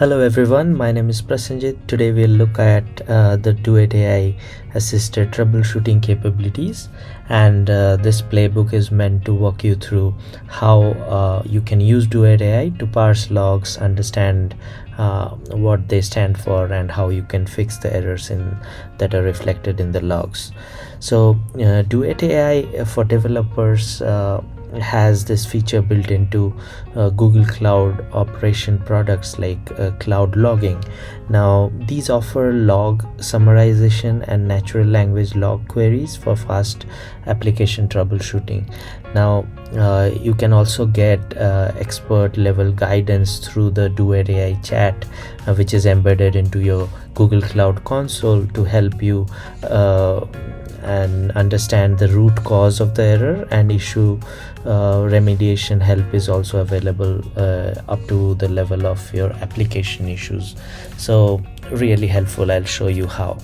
Hello everyone, my name is Prasanjit. Today we'll look at the Duet AI assisted troubleshooting capabilities, and this playbook is meant to walk you through how you can use Duet AI to parse logs, understand what they stand for, and how you can fix the errors that are reflected in the logs. So Duet AI for developers has this feature built into Google Cloud operation products like cloud logging. Now these offer log summarization and natural language log queries for fast application troubleshooting. Now you can also get expert level guidance through the Duet AI chat, which is embedded into your Google Cloud console to help you and understand the root cause of the error, and issue remediation help is also available up to the level of your application issues. So really helpful. I'll show you how.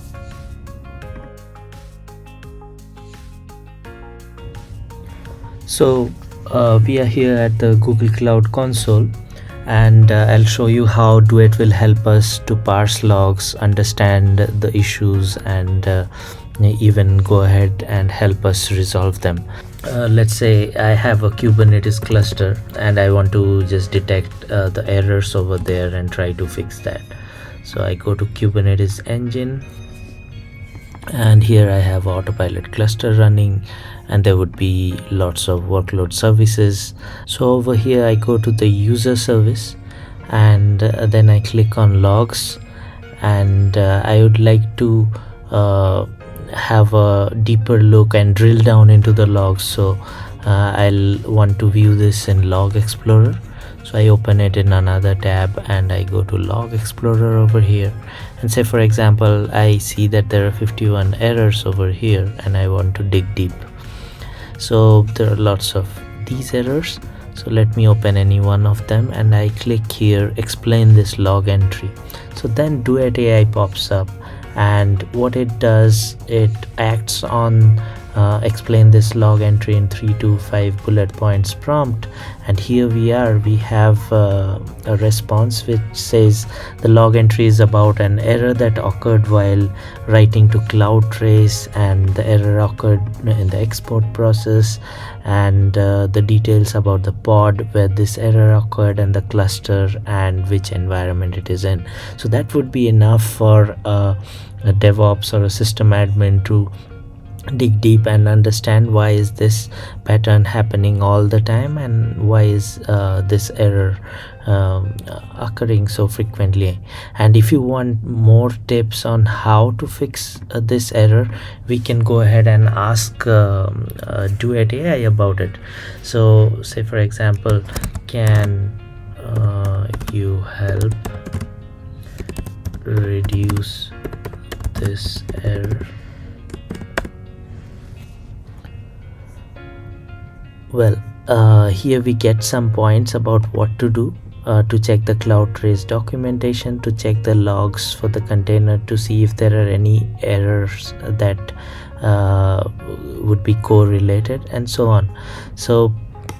So we are here at the Google Cloud console, and I'll show you how Duet will help us to parse logs, understand the issues, and even go ahead and help us resolve them. Let's say I have a Kubernetes cluster and I want to just detect the errors over there and try to fix that. So I go to Kubernetes engine, and here I have autopilot cluster running, and there would be lots of workload services. So over here I go to the user service, and then I click on logs, and I would like to have a deeper look and drill down into the logs. So I'll want to view this in Log Explorer. So I open it in another tab and I go to Log Explorer over here, and say for example I see that there are 51 errors over here and I want to dig deep. So there are lots of these errors, so let me open any one of them and I click here, explain this log entry. So then Duet AI pops up, and what it does, it acts on explain this log entry in 3 to 5 bullet points prompt. And here we have a response which says the log entry is about an error that occurred while writing to CloudTrace, and the error occurred in the export process, and the details about the pod where this error occurred, and the cluster, and which environment it is in. So that would be enough for a DevOps or a system admin to dig deep and understand why is this pattern happening all the time, and why is this error occurring so frequently. And if you want more tips on how to fix this error, we can go ahead and ask Duet AI about it. So say for example, can you help reduce this error? Well, here we get some points about what to do. To check the CloudTrace documentation, to check the logs for the container to see if there are any errors that would be correlated, and so on. So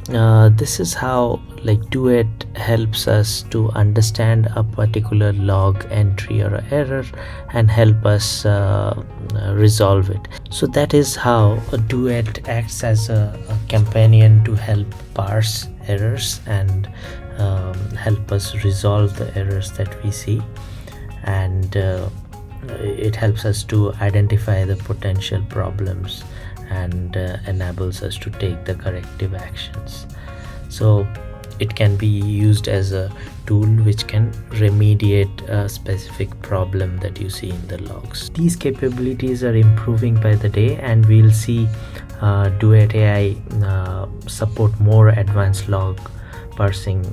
this is how Duet helps us to understand a particular log entry or error and help us resolve it. So that is how a Duet acts as a companion to help parse errors and help us resolve the errors that we see, and it helps us to identify the potential problems and enables us to take the corrective actions. So it can be used as a tool which can remediate a specific problem that you see in the logs. These capabilities are improving by the day, and we'll see Duet AI support more advanced log parsing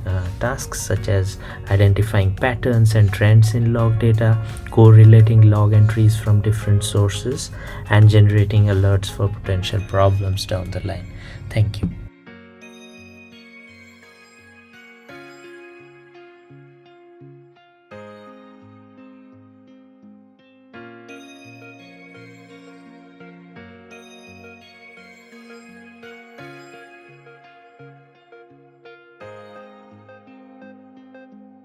tasks, such as identifying patterns and trends in log data, correlating log entries from different sources, and generating alerts for potential problems down the line. Thank you.